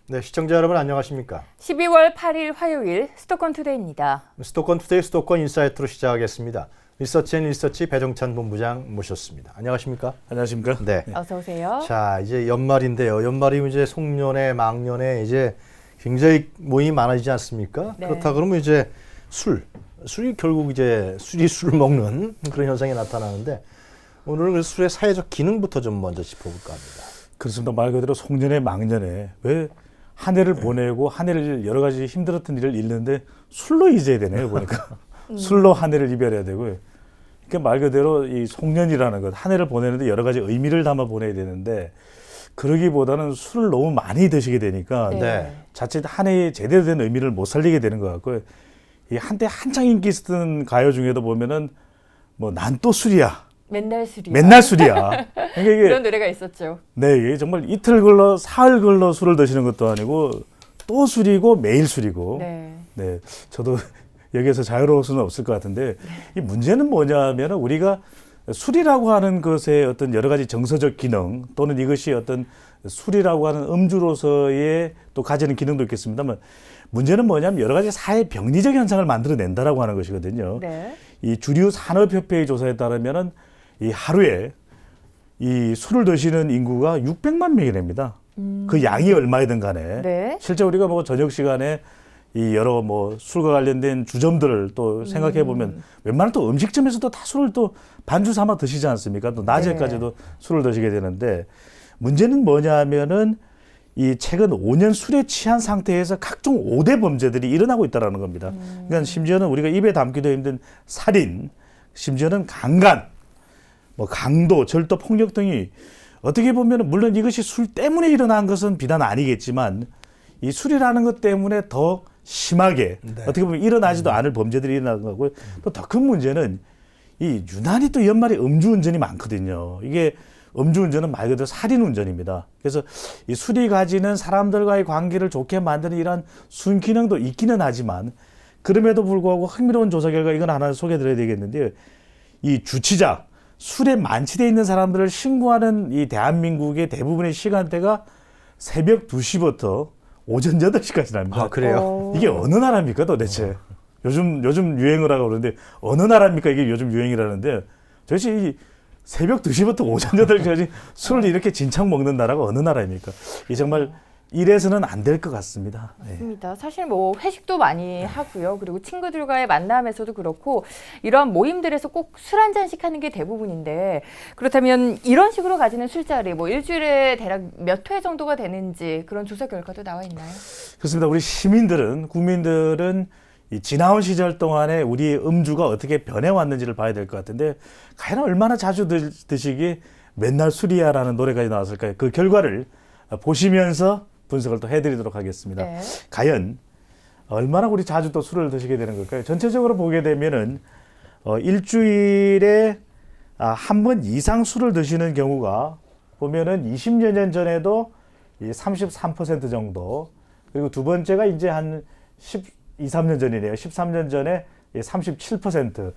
네, 시청자 여러분 안녕하십니까? 12월 8일 화요일 수도권 투데이입니다. 수도권 투데이 수도권 인사이트로 시작하겠습니다. 리서치 배정찬 본부장 모셨습니다. 안녕하십니까? 안녕하십니까? 네. 어서 오세요. 자, 이제 연말인데요. 연말이면 이제 송년회, 막년회 이제 굉장히 모임이 많아지지 않습니까? 네. 그렇다 그러면 이제 술이 결국 이제 술이 술을 먹는 그런 현상이 나타나는데 오늘은 그 술의 사회적 기능부터 좀 먼저 짚어볼까 합니다. 그렇습니다. 말 그대로 송년회, 막년회 왜 한 해를 보내고 한 해를 여러 가지 힘들었던 일을 잃는데 술로 잊어야 되네요. 보니까 술로 한 해를 이별해야 되고요. 그러니까 말 그대로 이 송년이라는 것 한 해를 보내는데 여러 가지 의미를 담아 보내야 되는데 그러기보다는 술을 너무 많이 드시게 되니까 네. 자칫 한 해에 제대로 된 의미를 못 살리게 되는 것 같고요. 이 한때 한창 인기 있었던 가요 중에도 보면은 뭐 난 또 술이야. 맨날 술이야. 맨날 술이야. 그러니까 이게 그런 노래가 있었죠. 네, 이게 정말 이틀 걸러 사흘 걸러 술을 드시는 것도 아니고 또 술이고 매일 술이고. 네. 네, 저도 여기에서 자유로울 수는 없을 것 같은데 이 문제는 뭐냐면 우리가 술이라고 하는 것의 어떤 여러 가지 정서적 기능 또는 이것이 어떤 술이라고 하는 음주로서의 또 가지는 기능도 있겠습니다만 문제는 뭐냐면 여러 가지 사회 병리적 현상을 만들어낸다라고 하는 것이거든요. 네. 이 주류 산업협회의 조사에 따르면은 이 하루에 이 술을 드시는 인구가 600만 명이 됩니다. 그 양이 얼마이든 간에. 네. 실제 우리가 뭐 저녁 시간에 이 여러 뭐 술과 관련된 주점들을 또 생각해 보면 웬만한 또 음식점에서도 다 술을 또 반주 삼아 드시지 않습니까? 또 낮에까지도 술을 드시게 되는데 문제는 뭐냐 하면은 이 최근 5년 술에 취한 상태에서 각종 5대 범죄들이 일어나고 있다는 겁니다. 그러니까 심지어는 우리가 입에 담기도 힘든 살인, 심지어는 강간, 뭐 강도, 절도, 폭력 등이 어떻게 보면 물론 이것이 술 때문에 일어난 것은 비단 아니겠지만 이 술이라는 것 때문에 더 심하게 어떻게 보면 일어나지도 않을 범죄들이 일어나는 거고요. 또 더 큰 문제는 이 유난히 또 연말에 음주운전이 많거든요. 이게 음주운전은 말 그대로 살인운전입니다. 그래서 이 술이 가지는 사람들과의 관계를 좋게 만드는 이러한 순기능도 있기는 하지만 그럼에도 불구하고 흥미로운 조사 결과 이건 하나 소개해드려야 되겠는데요. 이 주치자, 술에 만취되어 있는 사람들을 신고하는 이 대한민국의 대부분의 시간대가 새벽 2시부터 오전 8시까지 납니다. 아, 그래요? 이게 어느 나라입니까 도대체? 요즘 유행을 하고 그러는데 어느 나라입니까 이게 요즘 유행이라는데 도대체 이 새벽 2시부터 오전 8시까지 술을 이렇게 진창 먹는 나라가 어느 나라입니까? 이 정말 이래서는 안 될 것 같습니다. 네. 맞습니다. 사실 뭐 회식도 많이 하고요. 그리고 친구들과의 만남에서도 그렇고 이러한 모임들에서 꼭 술 한 잔씩 하는 게 대부분인데 그렇다면 이런 식으로 가지는 술자리 뭐 일주일에 대략 몇 회 정도가 되는지 그런 조사 결과도 나와 있나요? 그렇습니다. 우리 국민들은 이 지나온 시절 동안에 우리 음주가 어떻게 변해왔는지를 봐야 될 것 같은데 과연 얼마나 자주 드시기에 맨날 술이야라는 노래까지 나왔을까요? 그 결과를 보시면서 분석을 또 해드리도록 하겠습니다. 네. 과연 얼마나 우리 자주 또 술을 드시게 되는 걸까요? 전체적으로 보게 되면은 일주일에 한 번 이상 술을 드시는 경우가 보면은 20여 년 전에도 33% 정도 그리고 두 번째가 이제 한 12, 3년 전이네요. 13년 전에 37%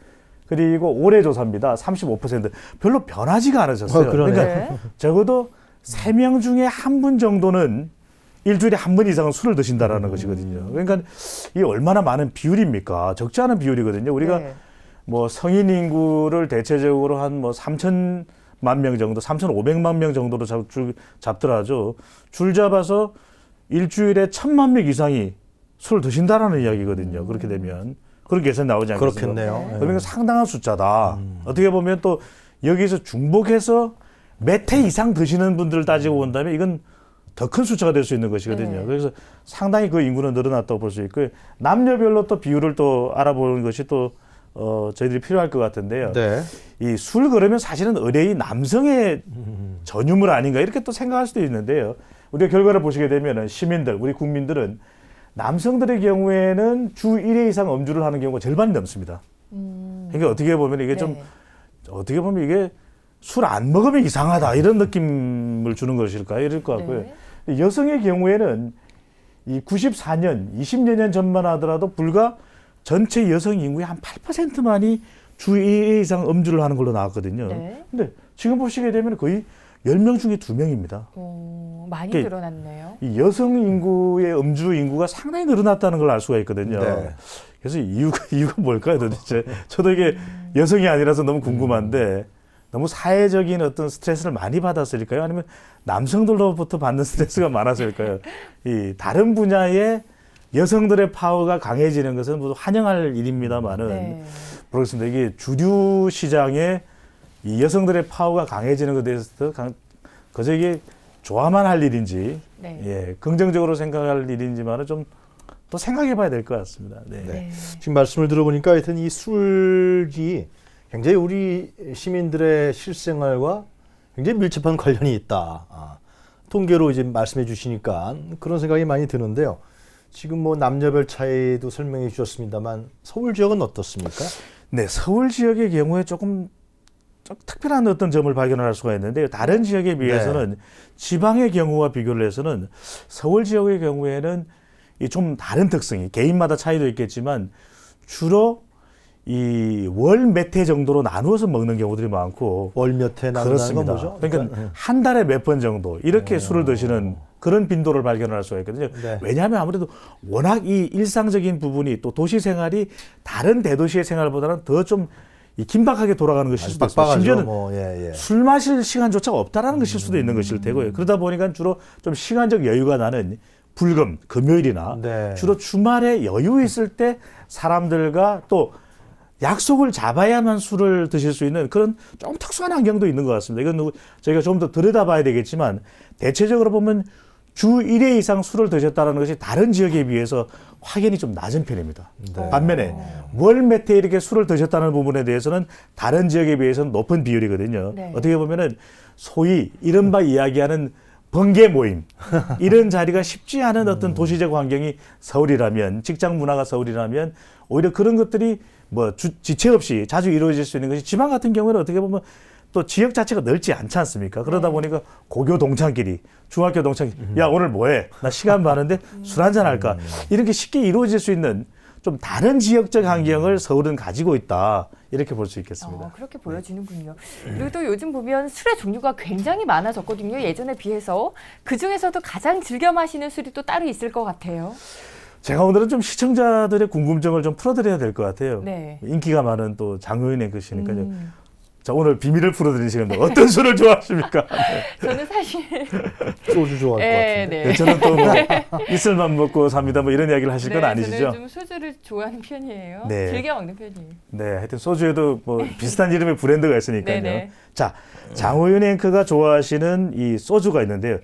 그리고 올해 조사입니다. 35% 별로 변하지가 않으셨어요. 그러네. 그러니까 네. 적어도 3명 중에 한 분 정도는 일주일에 한 번 이상은 술을 드신다라는 것이거든요. 그러니까 이게 얼마나 많은 비율입니까? 적지 않은 비율이거든요. 우리가 네. 뭐 성인 인구를 대체적으로 한 뭐 3천만 명 정도, 3,500만 명 정도로 잡더라도 줄 잡아서 일주일에 1,000만 명 이상이 술을 드신다라는 이야기거든요. 그렇게 되면 그런 계산 나오지 않겠습니까? 그렇겠네요. 네. 그러니까 상당한 숫자다. 어떻게 보면 또 여기서 중복해서 몇 회 이상 드시는 분들을 따지고 본다면 이건 더 큰 숫자가 될 수 있는 것이거든요. 네. 그래서 상당히 그 인구는 늘어났다고 볼 수 있고요. 남녀별로 또 비율을 또 알아보는 것이 또 저희들이 필요할 것 같은데요. 네. 이 술 그러면 사실은 의뢰의 남성의 전유물 아닌가 이렇게 또 생각할 수도 있는데요. 우리가 결과를 보시게 되면은 시민들, 우리 국민들은 남성들의 경우에는 주 1회 이상 음주를 하는 경우가 절반이 넘습니다. 그러니까 어떻게 보면 이게 좀 어떻게 보면 이게 술 안 먹으면 이상하다 이런 느낌을 주는 것일까요? 이럴 것 같고요. 네. 여성의 경우에는 이 94년, 20여 년 전만 하더라도 불과 전체 여성 인구의 한 8%만이 주 2회 이상 음주를 하는 걸로 나왔거든요. 네. 근데 지금 보시게 되면 거의 10명 중에 2명입니다. 많이 이게 늘어났네요. 이 여성 인구의 음주 인구가 상당히 늘어났다는 걸 알 수가 있거든요. 네. 그래서 이유가 뭘까요, 도대체? 저도 이게 여성이 아니라서 너무 궁금한데 너무 사회적인 어떤 스트레스를 많이 받았을까요? 아니면 남성들로부터 받는 스트레스가 많았을까요? 이 다른 분야의 여성들의 파워가 강해지는 것은 모두 환영할 일입니다만은 네. 모르겠습니다. 이게 주류 시장에 이 여성들의 파워가 강해지는 것에 대해서 그저 이게 좋아만 할 일인지, 네. 예, 긍정적으로 생각할 일인지만은 좀 또 생각해봐야 될 것 같습니다. 네. 네. 지금 말씀을 들어보니까 하여튼 이 술이 굉장히 우리 시민들의 실생활과 굉장히 밀접한 관련이 있다. 통계로 이제 말씀해 주시니까 그런 생각이 많이 드는데요. 지금 뭐 남녀별 차이도 설명해 주셨습니다만 서울 지역은 어떻습니까? 네, 서울 지역의 경우에 조금 특별한 어떤 점을 발견할 수가 있는데요. 다른 지역에 비해서는 지방의 경우와 비교를 해서는 서울 지역의 경우에는 이 좀 다른 특성이 개인마다 차이도 있겠지만 주로 이 월 몇 회 정도로 나누어서 먹는 경우들이 많고 월 몇 회 나눈다는 건 그렇습니다. 뭐죠? 그러니까 한 달에 몇 번 정도 이렇게 술을 드시는 그런 빈도를 발견할 수가 있거든요. 네. 왜냐하면 아무래도 워낙 이 일상적인 부분이 또 도시 생활이 다른 대도시의 생활보다는 더 좀 이 긴박하게 돌아가는 것일 수도 있습니다. 빡빡하죠. 심지어는 뭐, 예. 술 마실 시간조차 없다라는 것일 수도 있는 것일 테고요. 그러다 보니까 주로 좀 시간적 여유가 나는 불금, 금요일이나 네. 주로 주말에 여유 있을 때 사람들과 또 약속을 잡아야만 술을 드실 수 있는 그런 좀 특수한 환경도 있는 것 같습니다. 이건 저희가 좀 더 들여다봐야 되겠지만 대체적으로 보면 주 1회 이상 술을 드셨다는 것이 다른 지역에 비해서 확연히 좀 낮은 편입니다. 네. 반면에 월 몇 회 이렇게 술을 드셨다는 부분에 대해서는 다른 지역에 비해서는 높은 비율이거든요. 네. 어떻게 보면은 소위 이른바 이야기하는 번개 모임 이런 자리가 쉽지 않은 어떤 도시적 환경이 서울이라면 직장 문화가 서울이라면 오히려 그런 것들이 뭐 지체 없이 자주 이루어질 수 있는 것이 지방 같은 경우는 어떻게 보면 또 지역 자체가 넓지 않지 않습니까? 그러다 보니까 고교 동창끼리 중학교 동창끼리 야 오늘 뭐해? 나 시간 많은데 술 한잔 할까? 이런 게 쉽게 이루어질 수 있는 좀 다른 지역적 환경을 서울은 가지고 있다. 이렇게 볼 수 있겠습니다. 그렇게 보여지는군요. 그리고 또 요즘 보면 술의 종류가 굉장히 많아졌거든요. 예전에 비해서. 그중에서도 가장 즐겨 마시는 술이 또 따로 있을 것 같아요. 제가 오늘은 좀 시청자들의 궁금증을 좀 풀어드려야 될 것 같아요. 네. 인기가 많은 또 장호윤의 것이니까요. 자, 오늘 비밀을 풀어드리는 시간입니다. 어떤 술을 좋아하십니까? 저는 사실 소주 좋아할 것 같은데. 네. 저는 또 뭐 이슬만 먹고 삽니다. 뭐 이런 이야기를 하실 건 아니시죠? 저는 좀 소주를 좋아하는 편이에요. 네. 즐겨 먹는 편이에요. 네, 하여튼 소주에도 뭐 비슷한 이름의 브랜드가 있으니까요. 네네. 자, 장호윤 앵커가 좋아하시는 이 소주가 있는데요.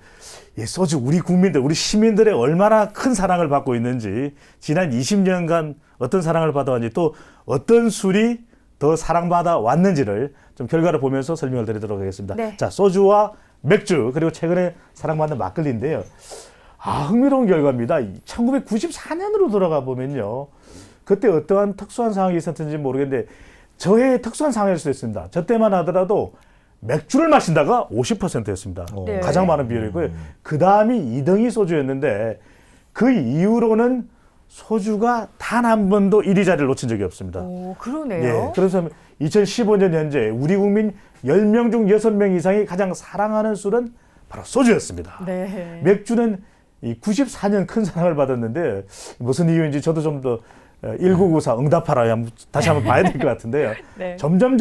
이 소주 우리 국민들, 우리 시민들의 얼마나 큰 사랑을 받고 있는지 지난 20년간 어떤 사랑을 받아왔는지 또 어떤 술이 더 사랑받아 왔는지를 좀 결과를 보면서 설명을 드리도록 하겠습니다. 네. 자, 소주와 맥주 그리고 최근에 사랑받는 막걸리인데요. 흥미로운 결과입니다. 1994년으로 돌아가 보면요. 그때 어떠한 특수한 상황이 있었는지 모르겠는데 저의 특수한 상황일 수도 있습니다. 저 때만 하더라도 맥주를 마신다가 50%였습니다. 네. 가장 많은 비율이고요. 그 다음이 2등이 소주였는데 그 이후로는 소주가 단 한 번도 1위 자리를 놓친 적이 없습니다. 오, 그러네요. 예, 그래서 2015년 현재 우리 국민 10명 중 6명 이상이 가장 사랑하는 술은 바로 소주였습니다. 네. 맥주는 이 94년 큰 사랑을 받았는데 무슨 이유인지 저도 좀 더 1994 응답하라 다시 한번 봐야 될 것 같은데요. 네. 점점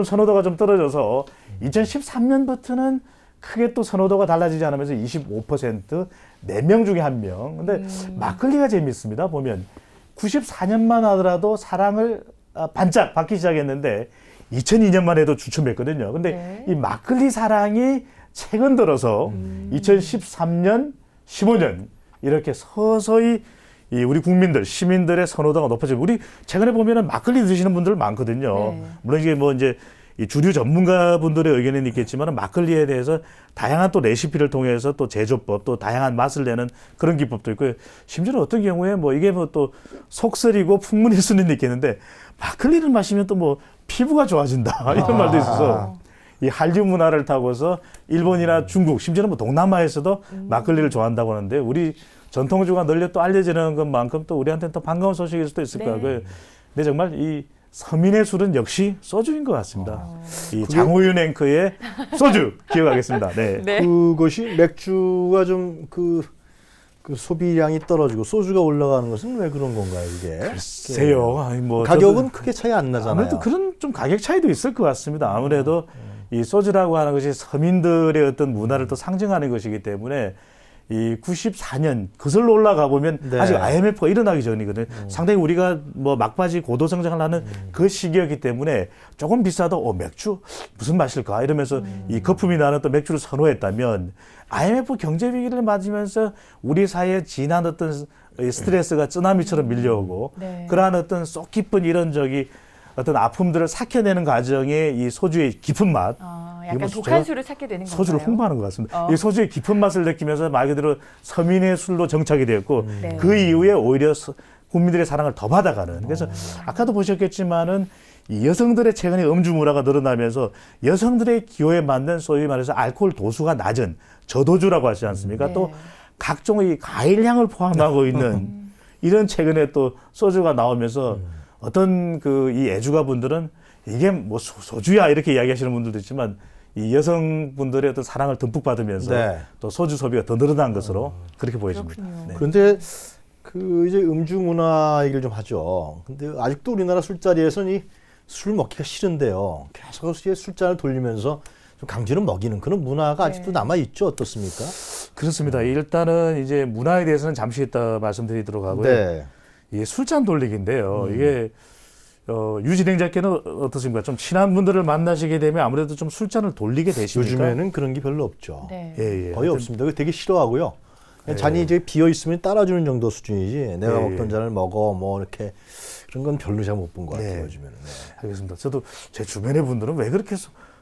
선호도가 좀 떨어져서 2013년부터는 크게 또 선호도가 달라지지 않으면서 25% 4명 중에 1명. 근데 막걸리가 재밌습니다. 보면 94년만 하더라도 사랑을 반짝 받기 시작했는데 2002년만 해도 주춤했거든요. 근데 네. 이 막걸리 사랑이 최근 들어서 2013년, 15년 이렇게 서서히 이 우리 국민들, 시민들의 선호도가 높아지고 우리 최근에 보면은 막걸리 드시는 분들 많거든요. 네. 물론 이게 뭐 이제 이 주류 전문가분들의 의견은 있겠지만 막걸리에 대해서 다양한 또 레시피를 통해서 또 제조법 또 다양한 맛을 내는 그런 기법도 있고요. 심지어 어떤 경우에 뭐 이게 뭐 또 속설이고 풍문일 수는 있겠는데 막걸리를 마시면 또 뭐 피부가 좋아진다 이런 말도 있어서 이 한류 문화를 타고서 일본이나 중국 심지어는 뭐 동남아에서도 막걸리를 좋아한다고 하는데 우리 전통주가 널려 또 알려지는 것만큼 또 우리한테는 또 반가운 소식일 수도 있을 네. 거고요. 근데 정말 이 서민의 술은 역시 소주인 것 같습니다. 이 장호윤 앵커의 소주 기억하겠습니다. 네. 네. 그것이 맥주가 좀 그 소비량이 떨어지고 소주가 올라가는 것은 왜 그런 건가요, 이게? 글쎄요. 아니, 뭐 가격은 저도 크게 차이 안 나잖아요. 아무래도 그런 좀 가격 차이도 있을 것 같습니다. 아무래도 이 소주라고 하는 것이 서민들의 어떤 문화를 또 상징하는 것이기 때문에 이 94년 그슬로 올라가 보면 네. 아직 IMF가 일어나기 전이거든요. 상당히 우리가 뭐 막바지 고도 성장을 하는 그 시기였기 때문에 조금 비싸도 맥주 무슨 맛일까 이러면서 이 거품이 나는 또 맥주를 선호했다면 IMF 경제 위기를 맞으면서 우리 사회에 진한 어떤 이 스트레스가 쓰나미처럼 밀려오고 네. 그러한 어떤 쏙 깊은 이런 어떤 아픔들을 삭혀내는 과정에 이 소주의 깊은 맛 약간 이거 독한 술을 찾게 되는 건가요? 소주를 홍보하는 것 같습니다. 이 소주의 깊은 맛을 느끼면서 말 그대로 서민의 술로 정착이 되었고 네. 그 이후에 오히려 국민들의 사랑을 더 받아가는. 그래서 아까도 보셨겠지만은 이 여성들의 최근에 음주 문화가 늘어나면서 여성들의 기호에 맞는 소위 말해서 알코올 도수가 낮은 저도주라고 하지 않습니까? 네. 또 각종의 과일향을 포함하고 있는 이런 최근에 또 소주가 나오면서 어떤 이 애주가분들은 이게 뭐 소주야 이렇게 이야기하시는 분들도 있지만 이 여성분들의 어떤 사랑을 듬뿍 받으면서 네. 또 소주 소비가 더 늘어난 것으로 그렇게 보여집니다. 그렇군요. 네. 그런데 이제 음주 문화 얘기를 좀 하죠. 근데 아직도 우리나라 술자리에서는 이 술 먹기가 싫은데요. 계속 술잔을 돌리면서 좀 강제로 먹이는 그런 문화가 네. 아직도 남아 있죠. 어떻습니까? 그렇습니다. 일단은 이제 문화에 대해서는 잠시 이따 말씀드리도록 하고요. 네. 이게 술잔 돌리기인데요. 이게 유진행자께는 어떻습니까? 좀 친한 분들을 만나시게 되면 아무래도 좀 술잔을 돌리게 되십니까? 요즘에는 그런 게 별로 없죠. 네. 예, 예. 거의 없습니다. 그거 되게 싫어하고요. 그냥 네. 잔이 이제 비어 있으면 따라주는 정도 수준이지. 내가 예, 먹던 예. 잔을 먹어 뭐 이렇게 그런 건 별로 잘 못 본 것 같아요. 네. 요즘에는. 네. 알겠습니다. 저도 제 주변의 분들은 왜 그렇게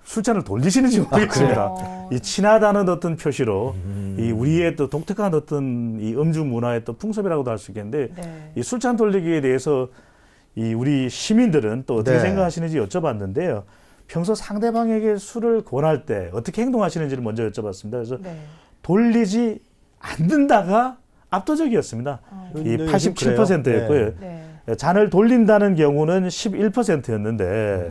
술잔을 돌리시는지 모르겠습니다. 그래요? 이 친하다는 어떤 표시로 이 우리의 또 독특한 어떤 이 음주 문화의 또 풍습이라고도 할 수 있겠는데 네. 이 술잔 돌리기에 대해서 이 우리 시민들은 또 어떻게 네. 생각하시는지 여쭤봤는데요. 평소 상대방에게 술을 권할 때 어떻게 행동하시는지를 먼저 여쭤봤습니다. 그래서 네. 돌리지 않는다가 압도적이었습니다. 이 네, 요즘 87%였고요. 그래요. 네. 잔을 돌린다는 경우는 11%였는데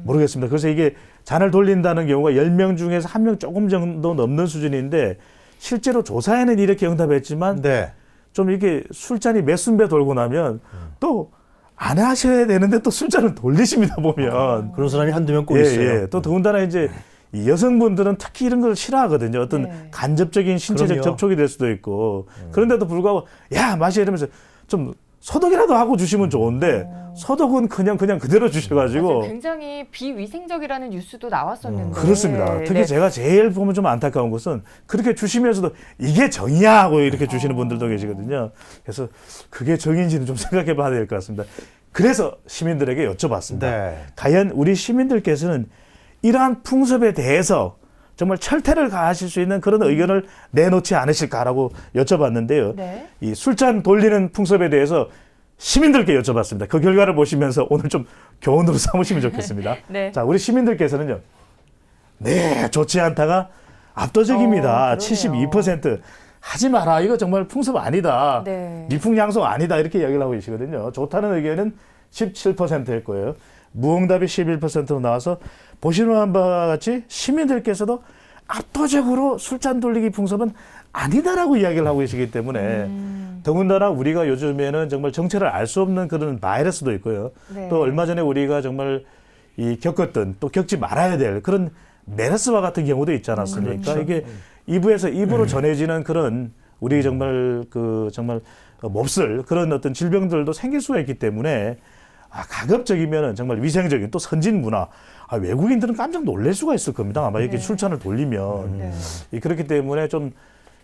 모르겠습니다. 그래서 이게 잔을 돌린다는 경우가 10명 중에서 1명 조금 정도 넘는 수준인데 실제로 조사에는 이렇게 응답했지만 네. 좀 이게 술잔이 몇 순배 돌고 나면 또 안 하셔야 되는데 또 술잔을 돌리십니다 보면. 그런 사람이 한두 명 꼭 있어요. 예. 또 더군다나 이제 이 여성분들은 특히 이런 걸 싫어하거든요. 어떤 네. 간접적인 신체적 그럼요. 접촉이 될 수도 있고 그런데도 불구하고 야 마셔 이러면서 좀 소독이라도 하고 주시면 좋은데 소독은 그냥 그대로 주셔가지고 맞아요. 굉장히 비위생적이라는 뉴스도 나왔었는데. 그렇습니다. 특히 네. 제가 제일 보면 좀 안타까운 것은 그렇게 주시면서도 이게 정이야 하고 이렇게 주시는 분들도 계시거든요. 그래서 그게 정인지는 좀 생각해 봐야 될 것 같습니다. 그래서 시민들에게 여쭤봤습니다. 네. 과연 우리 시민들께서는 이러한 풍습에 대해서 정말 철퇴를 가하실 수 있는 그런 의견을 내놓지 않으실까라고 여쭤봤는데요. 네. 이 술잔 돌리는 풍습에 대해서 시민들께 여쭤봤습니다. 그 결과를 보시면서 오늘 좀 교훈으로 삼으시면 좋겠습니다. 네. 자, 우리 시민들께서는요. 네, 좋지 않다가 압도적입니다. 그러네요. 72%. 하지 마라. 이거 정말 풍습 아니다. 네. 미풍양속 아니다. 이렇게 이야기를 하고 계시거든요. 좋다는 의견은 17%일 거예요. 무응답이 11%로 나와서 보시는 바와 같이 시민들께서도 압도적으로 술잔 돌리기 풍습은 아니다라고 이야기를 하고 계시기 때문에 더군다나 우리가 요즘에는 정말 정체를 알 수 없는 그런 바이러스도 있고요. 네. 또 얼마 전에 우리가 정말 겪었던 또 겪지 말아야 될 그런 메르스와 같은 경우도 있지 않았습니까? 그렇죠. 이게 입에서 입으로 전해지는 그런 우리 정말 정말 몹쓸 그런 어떤 질병들도 생길 수가 있기 때문에 가급적이면은 정말 위생적인 또 선진 문화 외국인들은 깜짝 놀랄 수가 있을 겁니다. 아마 이렇게 네. 술잔을 돌리면 네. 그렇기 때문에 좀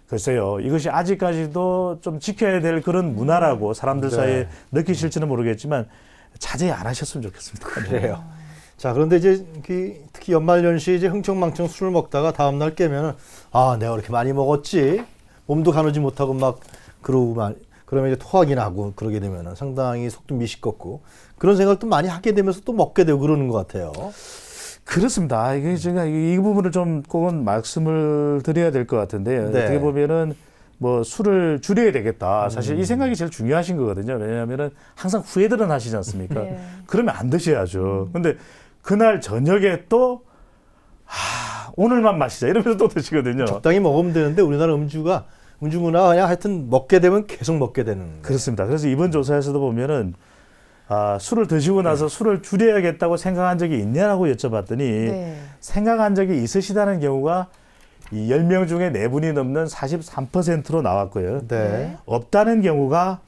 글쎄요 이것이 아직까지도 좀 지켜야 될 그런 문화라고 사람들 네. 사이에 느끼실지는 모르겠지만 자제 안 하셨으면 좋겠습니다. 그래요. 자, 그런데 이제 특히 연말연시에 이제 흥청망청 술을 먹다가 다음날 깨면은 내가 그렇게 많이 먹었지. 몸도 가누지 못하고 막 그러면 이제 토하긴 하고 그러게 되면은 상당히 속도 미식겁고 그런 생각도 많이 하게 되면서 또 먹게 되고 그러는 것 같아요. 그렇습니다. 이게 제가 이 부분을 좀 꼭은 말씀을 드려야 될 것 같은데요. 네. 어떻게 보면은 뭐 술을 줄여야 되겠다. 사실 이 생각이 제일 중요하신 거거든요. 왜냐하면은 항상 후회들은 하시지 않습니까? 네. 그러면 안 드셔야죠. 근데 그날 저녁에 또 오늘만 마시자 이러면서 또 드시거든요. 적당히 먹으면 되는데 우리나라 음주 문화가 그냥 하여튼 먹게 되면 계속 먹게 되는. 그렇습니다. 그래서 이번 조사에서도 보면은 술을 드시고 나서 술을 줄여야겠다고 생각한 적이 있냐라고 여쭤봤더니 네. 생각한 적이 있으시다는 경우가 이 10명 중에 4분이 넘는 43%로 나왔고요. 네. 없다는 경우가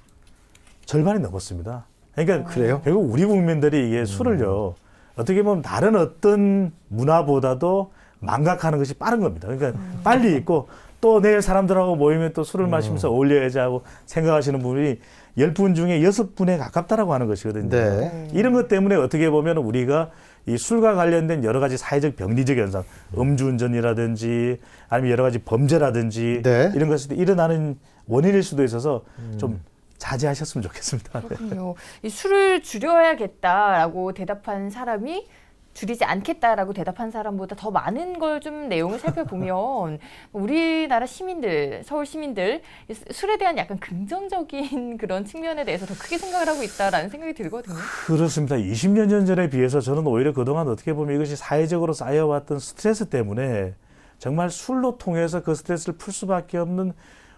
절반이 넘었습니다. 그러니까 그래요? 결국 우리 국민들이 이게 술을요. 어떻게 보면 다른 어떤 문화보다도 망각하는 것이 빠른 겁니다. 그러니까 빨리 있고 또 내일 사람들하고 모이면 또 술을 마시면서 어울려야지 하고 생각하시는 분이 10분 중에 6분에 가깝다라고 하는 것이거든요. 네. 이런 것 때문에 어떻게 보면 우리가 이 술과 관련된 여러 가지 사회적 병리적 현상, 음주운전이라든지 아니면 여러 가지 범죄라든지 네. 이런 것이 일어나는 원인일 수도 있어서 좀 자제하셨으면 좋겠습니다. 네. 그렇군요. 이 술을 줄여야겠다라고 대답한 사람이 줄이지 않겠다라고 대답한 사람보다 더 많은 걸 좀 내용을 살펴보면 우리나라 시민들, 서울 시민들 이 술에 대한 약간 긍정적인 그런 측면에 대해서 더 크게 생각을 하고 있다라는 생각이 들거든요. 그렇습니다. 20년 전에 비해서 저는 오히려 그동안 어떻게 보면 이것이 사회적으로 쌓여왔던 스트레스 때문에 정말 술로 통해서 그 스트레스를 풀 수밖에 없는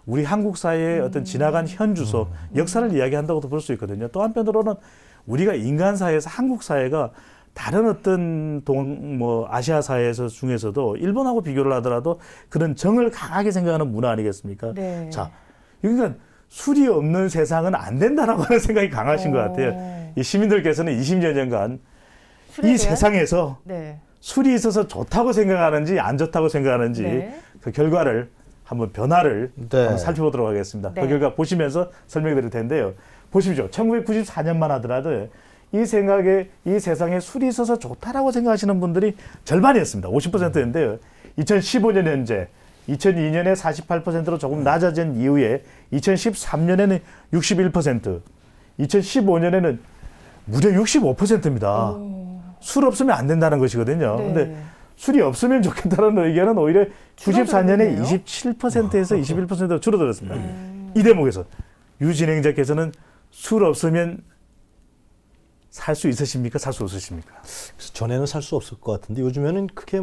우리 한국 사회의 어떤 지나간 현주소, 역사를 이야기한다고도 볼 수 있거든요. 또 한편으로는 우리가 인간 사회에서 한국 사회가 다른 어떤 아시아 사회에서 중에서도 일본하고 비교를 하더라도 그런 정을 강하게 생각하는 문화 아니겠습니까? 네. 자, 그러니까 술이 없는 세상은 안 된다라고 하는 생각이 강하신 것 같아요. 이 시민들께서는 20여 년간 술에 이 대한? 세상에서 네. 술이 있어서 좋다고 생각하는지 안 좋다고 생각하는지 네. 그 결과를 한번 변화를 네. 한번 살펴보도록 하겠습니다. 네. 그 결과 보시면서 설명해 드릴 텐데요. 보십시오. 1994년만 하더라도 이 생각에 이 세상에 술이 있어서 좋다라고 생각하시는 분들이 절반이었습니다. 50%인데요. 2015년 현재 2002년에 48%로 조금 낮아진 이후에 2013년에는 61%, 2015년에는 무려 65%입니다. 술 없으면 안 된다는 것이거든요. 네. 근데 술이 없으면 좋겠다는 의견은 오히려 94년에 줄어들었네요. 27%에서 21%로 줄어들었습니다. 이 대목에서 유 진행자께서는 술 없으면 살 수 있으십니까? 살 수 없으십니까? 그래서 전에는 살 수 없을 것 같은데 요즘에는 크게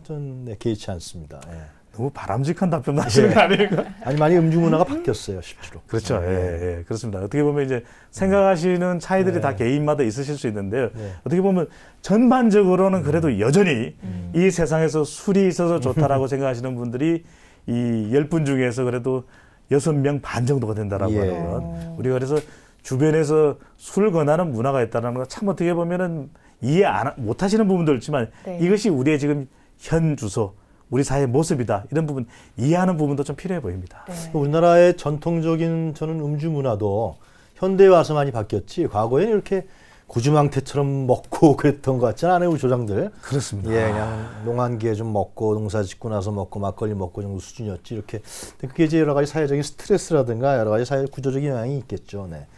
전 개의치 않습니다. 예. 너무 바람직한 답변 하시는 거 아닙니까? 아니 많이 음주 문화가 바뀌었어요, 실제로. 그렇죠. 예, 그렇습니다. 어떻게 보면 이제 생각하시는 차이들이 네. 다 개인마다 있으실 수 있는데요. 네. 어떻게 보면 전반적으로는 그래도 여전히 이 세상에서 술이 있어서 좋다라고 생각하시는 분들이 이 10분 중에서 그래도 6명 반 정도가 된다라고 예. 하는 것. 우리가 그래서 주변에서 술 권하는 문화가 있다는 거 참 어떻게 보면은 이해 못 하시는 부분도 있지만 네. 이것이 우리의 지금 현 주소, 우리 사회의 모습이다. 이런 부분 이해하는 부분도 좀 필요해 보입니다. 네. 우리나라의 전통적인 저는 음주 문화도 현대에 와서 많이 바뀌었지. 과거에는 이렇게 구주망태처럼 먹고 그랬던 것 같지 않아요, 우리 조상들. 그렇습니다. 예, 그냥 농한기에 좀 먹고 농사 짓고 나서 먹고 막걸리 먹고 정도 수준이었지. 이렇게. 근데 그게 이제 여러 가지 사회적인 스트레스라든가 여러 가지 사회 구조적인 영향이 있겠죠. 네.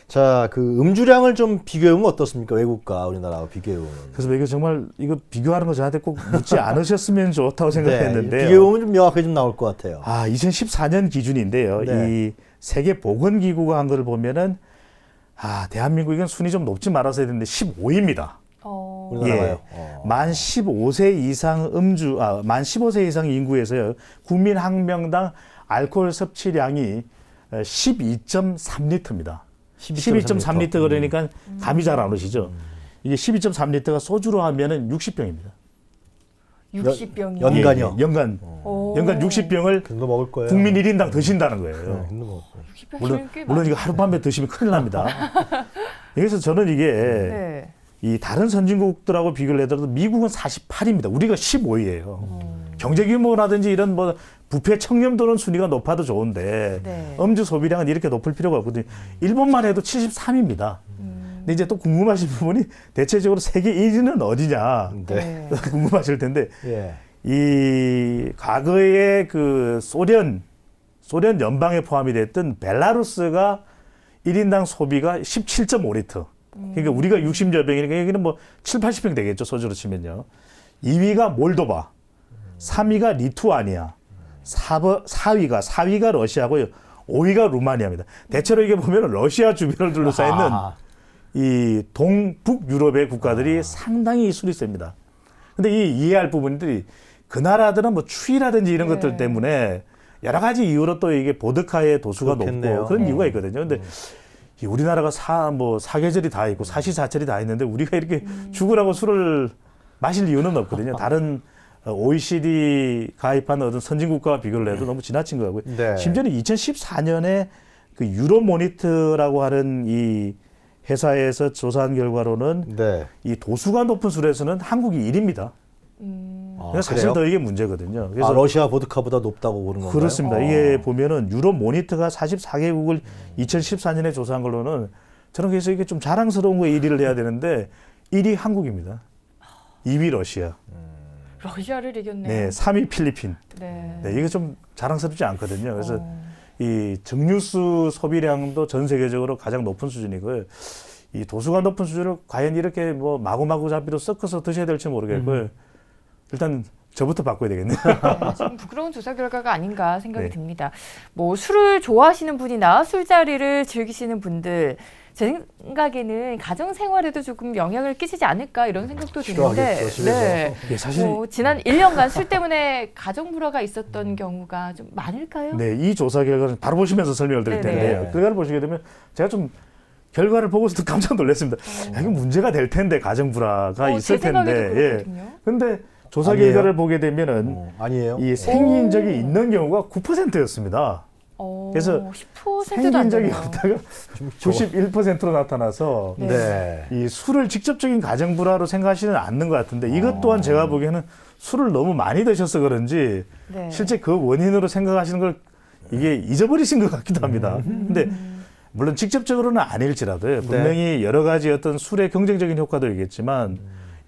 자, 그 음주량을 좀 비교해보면 어떻습니까? 외국과 우리나라와 비교해보면. 그래서 이거 정말 이거 비교하는 거 저한테 꼭 묻지 않으셨으면 좋다고 생각했는데요. 네, 비교해보면 좀 명확하게 좀 나올 것 같아요. 2014년 기준인데요. 네. 이 세계 보건기구가 한 거를 보면은 대한민국은 순위 좀 높지 말아서 해야 되는데 15위입니다. 우리나라가요. 만 15세 이상 만 15세 이상 인구에서요. 국민 한 명당 알코올 섭취량이 12.3리터입니다. 12.3리터 그러니까 감이 잘 안 오시죠. 이게 12.3리터가 소주로 하면은 60병입니다. 60병이요. 연간이요? 연간 60병을 그 정도 먹을 거예요. 국민 1인당 드신다는 네, 거예요. 그 정도 먹을 거예요. 60병이면 물론 이거 하룻밤에 드시면 큰일 납니다. 그래서 저는 이게 네. 이 다른 선진국들하고 비교를 해도 미국은 48입니다. 우리가 15위예요. 경제 규모라든지 이런 부패 청렴도는 순위가 높아도 좋은데 네. 음주 소비량은 이렇게 높을 필요가 없거든요. 일본만 해도 73입니다. 근데 이제 또 궁금하신 부분이 대체적으로 세계 1위는 어디냐 네. 궁금하실 텐데 예. 이 과거에 그 소련 연방에 포함이 됐던 벨라루스가 1인당 소비가 17.5리터. 그러니까 우리가 60여 병이니까 여기는 뭐 7, 80병 되겠죠. 소주로 치면요. 2위가 몰도바, 3위가 리투아니아, 4위가 러시아고요. 5위가 루마니아입니다. 대체로 이게 보면 러시아 주변을 둘러싸여 있는 아, 이 동북 유럽의 국가들이 상당히 술이 셉니다. 근데 이 이해할 부분들이 그 나라들은 뭐 추위라든지 이런 네. 것들 때문에 여러 가지 이유로 또 이게 보드카의 도수가 그렇겠네요. 높고 그런 네. 이유가 있거든요. 근데 이 우리나라가 사계절이 다 있고 사시사철이 다 있는데 우리가 이렇게 죽으라고 술을 마실 이유는 없거든요. 다른 OECD 가입한 어떤 선진국가와 비교를 해도 너무 지나친 거고요. 네. 심지어는 2014년에 그 유로모니터라고 하는 이 회사에서 조사한 결과로는 네. 이 도수가 높은 술에서는 한국이 1위입니다. 아, 사실 그래요? 더 이게 문제거든요. 그래서 아, 러시아 보드카보다 높다고 보는 건가요? 그렇습니다. 이게 보면은 유럽 모니터가 44개국을 2014년에 조사한 걸로는 저는 그래서 이게 좀 자랑스러운 거 1위를 해야 되는데 1위 한국입니다. 2위 러시아, 러시아를 이겼네요. 네, 3위 필리핀. 네. 네, 이게 좀 자랑스럽지 않거든요. 그래서 어. 이 정류수 소비량도 전 세계적으로 가장 높은 수준이고요. 이 도수가 높은 수준을 과연 이렇게 뭐 마구마구 잡히도 섞어서 드셔야 될지 모르겠고요. 일단 저부터 바꿔야 되겠네요. 네, 좀 부끄러운 조사 결과가 아닌가 생각이 네. 듭니다. 뭐 술을 좋아하시는 분이나 술자리를 즐기시는 분들 제 생각에는 가정 생활에도 조금 영향을 끼치지 않을까 이런 생각도 드는데 싫어하겠죠, 집에서. 네. 예, 사실 뭐 지난 1년간 술 때문에 가정 불화가 있었던 경우가 좀 많을까요? 네, 이 조사 결과는 바로 보시면서 설명을 드릴 네네. 텐데요. 결과를 보시게 되면 제가 좀 결과를 보고서도 깜짝 놀랐습니다. 야, 이거 문제가 될 텐데 가정 불화가 있을 제 생각에도 텐데. 그렇거든요. 근데 조사 아니에요? 결과를 보게 되면은 아니에요. 이 생긴 적이 있는 경우가 9%였습니다. 그래서 10%도 생긴 안 적이 되네요. 없다가 91%로 나타나서 네. 네. 이 술을 직접적인 가정 불화로 생각하시는 않는 것 같은데 이것 또한 제가 보기에는 술을 너무 많이 드셔서 그런지 네. 실제 그 원인으로 생각하시는 걸 이게 잊어버리신 것 같기도 합니다. 근데 물론 직접적으로는 아닐지라도 분명히 여러 가지 어떤 술의 경쟁적인 효과도 있겠지만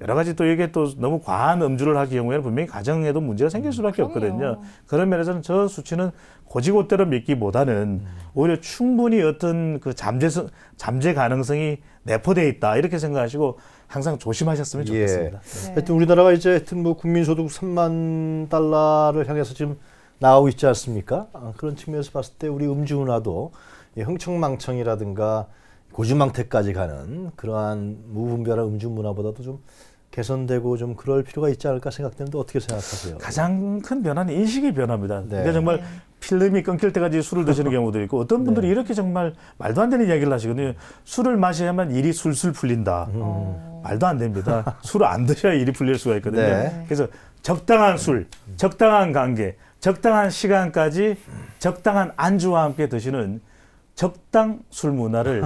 여러 가지 또 이게 또 너무 과한 음주를 할 경우에는 분명히 가정에도 문제가 생길 수밖에 그럼요. 없거든요. 그런 면에서는 저 수치는 고지고대로 믿기보다는 오히려 충분히 어떤 그 잠재 가능성이 내포되어 있다 이렇게 생각하시고 항상 조심하셨으면 좋겠습니다. 네. 하여튼 우리나라가 이제 하여튼 뭐 국민소득 3만 달러를 향해서 지금 나오고 있지 않습니까? 그런 측면에서 봤을 때 우리 음주 문화도 이 흥청망청이라든가 고주망태까지 가는 그러한 무분별한 음주 문화보다도 좀 개선되고 좀 그럴 필요가 있지 않을까 생각되는데 어떻게 생각하세요? 가장 큰 변화는 인식의 변화입니다. 네. 그러니까 정말 네. 필름이 끊길 때까지 술을 드시는 경우도 있고 어떤 분들이 네. 이렇게 정말 말도 안 되는 이야기를 하시거든요. 술을 마셔야만 일이 술술 풀린다. 말도 안 됩니다. 술을 안 드셔야 일이 풀릴 수가 있거든요. 네. 그래서 적당한 술, 적당한 관계, 적당한 시간까지 적당한 안주와 함께 드시는 적당 술 문화를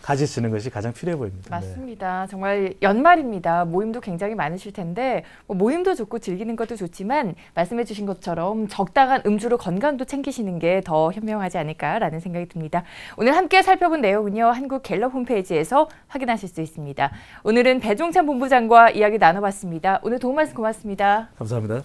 가지시는 것이 가장 필요해 보입니다. 맞습니다. 정말 연말입니다. 모임도 굉장히 많으실 텐데 뭐 모임도 좋고 즐기는 것도 좋지만 말씀해 주신 것처럼 적당한 음주로 건강도 챙기시는 게 더 현명하지 않을까라는 생각이 듭니다. 오늘 함께 살펴본 내용은요. 한국갤럽 홈페이지에서 확인하실 수 있습니다. 오늘은 배종찬 본부장과 이야기 나눠봤습니다. 오늘 도움 말씀 고맙습니다. 감사합니다.